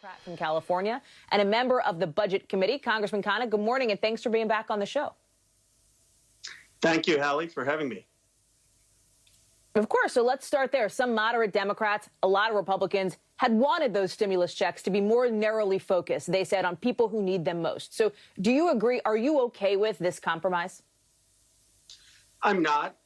Democrat from California and a member of the Budget Committee. Congressman Khanna, good morning, and thanks for being back on the show. Thank you, Hallie, for having me. Of course. So let's start there. Some moderate Democrats, a lot of Republicans, had wanted those stimulus checks to be more narrowly focused, they said, on people who need them most. So do you agree? Are you okay with this compromise? I'm not.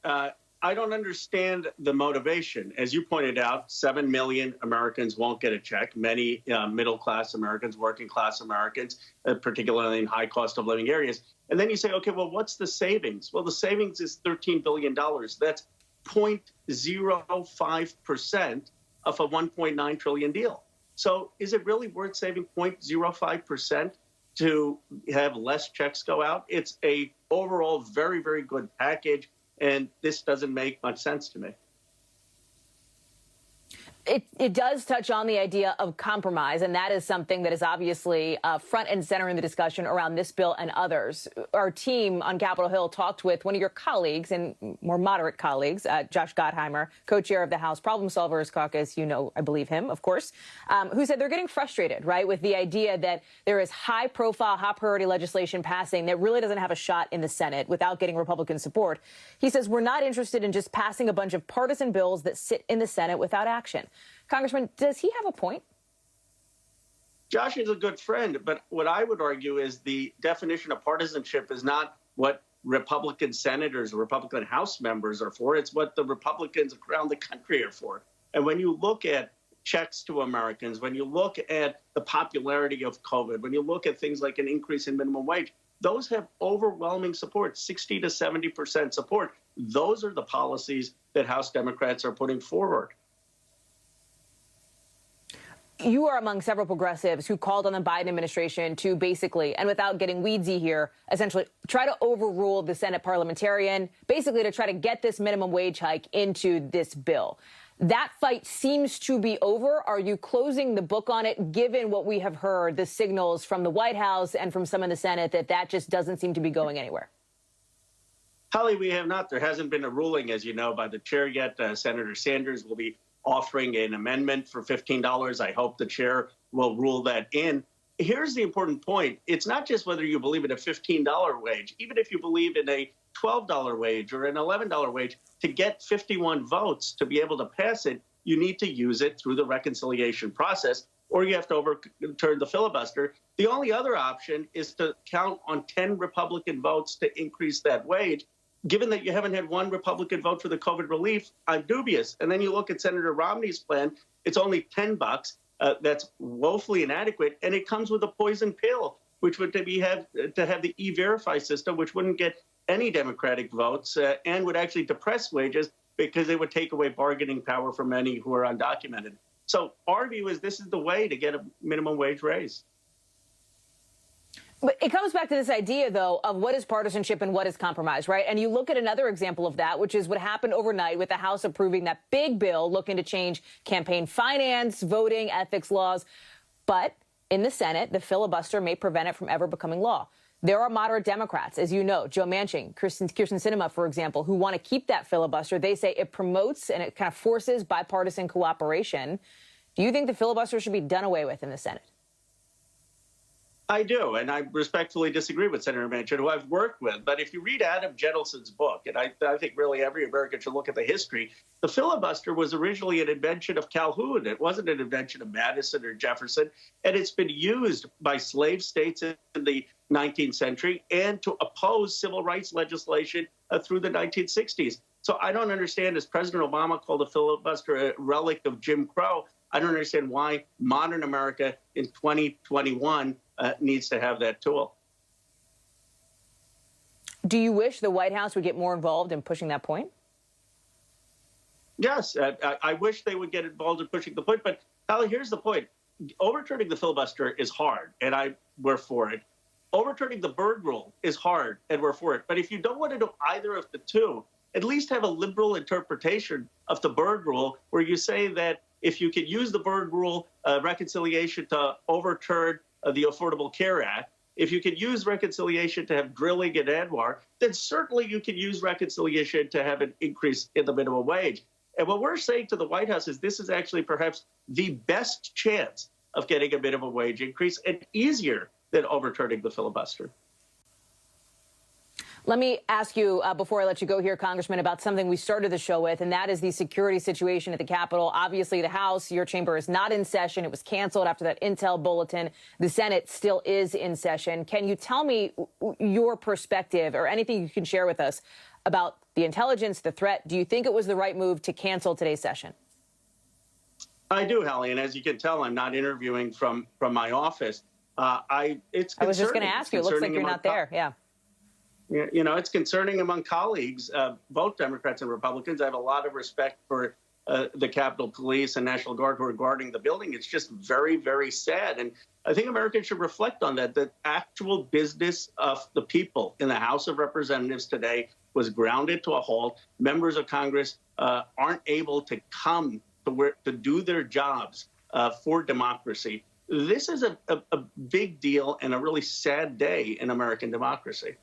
I don't understand the motivation. As you pointed out, 7 million Americans won't get a check. Many middle-class Americans, working-class Americans, particularly in high cost of living areas. And then you say, okay, well, what's the savings? Well, the savings is $13 billion. That's 0.05% of a $1.9 trillion deal. So is it really worth saving 0.05% to have less checks go out? It's a overall very, very good package. And this doesn't make much sense to me. It does touch on the idea of compromise, and that is something that is obviously front and center in the discussion around this bill and others. Our team on Capitol Hill talked with one of your colleagues and more moderate colleagues, Josh Gottheimer, co-chair of the House Problem Solvers Caucus. You know, I believe him, of course, who said they're getting frustrated, right, with the idea that there is high-profile, high-priority legislation passing that really doesn't have a shot in the Senate without getting Republican support. He says we're not interested in just passing a bunch of partisan bills that sit in the Senate without action. Congressman, does he have a point? Josh is a good friend, but what I would argue is the definition of partisanship is not what Republican senators or Republican House members are for. It's what the Republicans around the country are for. And when you look at checks to Americans, when you look at the popularity of COVID, when you look at things like an increase in minimum wage, those have overwhelming support, 60 to 70% support. Those are the policies that House Democrats are putting forward. You are among several progressives who called on the Biden administration to basically, and without getting weedsy here, essentially try to overrule the Senate parliamentarian, basically to try to get this minimum wage hike into this bill. That fight seems to be over. Are you closing the book on it, given what we have heard, the signals from the White House and from some in the Senate that just doesn't seem to be going anywhere? Hallie, we have not. There hasn't been a ruling, as you know, by the chair yet. Senator Sanders will be offering an amendment for $15. I hope the chair will rule that in. Here's the important point. It's not just whether you believe in a $15 wage. Even if you believe in a $12 wage or an $11 wage, to get 51 votes to be able to pass it, you need to use it through the reconciliation process, or you have to overturn the filibuster. The only other option is to count on 10 Republican votes to increase that wage. Given that you haven't had one Republican vote for the COVID relief, I'm dubious. And then you look at Senator Romney's plan, it's only $10. That's woefully inadequate. And it comes with a poison pill, which would have the E-Verify system, which wouldn't get any Democratic votes and would actually depress wages because it would take away bargaining power from many who are undocumented. So our view is this is the way to get a minimum wage raise. But it comes back to this idea, though, of what is partisanship and what is compromise, right? And you look at another example of that, which is what happened overnight with the House approving that big bill looking to change campaign finance, voting, ethics laws. But in the Senate, the filibuster may prevent it from ever becoming law. There are moderate Democrats, as you know, Joe Manchin, Kyrsten Sinema, for example, who want to keep that filibuster. They say it promotes and it kind of forces bipartisan cooperation. Do you think the filibuster should be done away with in the Senate? I do, and I respectfully disagree with Senator Manchin, who I've worked with. But if you read Adam Jettison's book, and I think really every American should look at the history, the filibuster was originally an invention of Calhoun. It wasn't an invention of Madison or Jefferson, and it's been used by slave states in the 19th century and to oppose civil rights legislation through the 1960s. So I don't understand, as President Obama called the filibuster a relic of Jim Crow, I don't understand why modern America in 2021 needs to have that tool. Do you wish the White House would get more involved in pushing that point? Yes, I wish they would get involved in pushing the point. But, Hallie, here's the point. Overturning the filibuster is hard, and we're for it. Overturning the Byrd rule is hard, and we're for it. But if you don't want to do either of the two, at least have a liberal interpretation of the Byrd rule where you say that if you can use the Byrd rule reconciliation to overturn the Affordable Care Act, if you can use reconciliation to have drilling in Anwar, then certainly you can use reconciliation to have an increase in the minimum wage. And what we're saying to the White House is this is actually perhaps the best chance of getting a bit of a wage increase and easier than overturning the filibuster. Let me ask you, before I let you go here, Congressman, about something we started the show with, and that is the security situation at the Capitol. Obviously, the House, your chamber, is not in session. It was canceled after that intel bulletin. The Senate still is in session. Can you tell me your perspective or anything you can share with us about the intelligence, the threat? Do you think it was the right move to cancel today's session? I do, Hallie, and as you can tell, I'm not interviewing from my office. It's concerning. I was just going to ask you. It looks like you're not there. Yeah. You know, it's concerning among colleagues, both Democrats and Republicans. I have a lot of respect for the Capitol Police and National Guard who are guarding the building. It's just very, very sad. And I think Americans should reflect on that. The actual business of the people in the House of Representatives today was grounded to a halt. Members of Congress aren't able to come to do their jobs for democracy. This is a big deal and a really sad day in American democracy.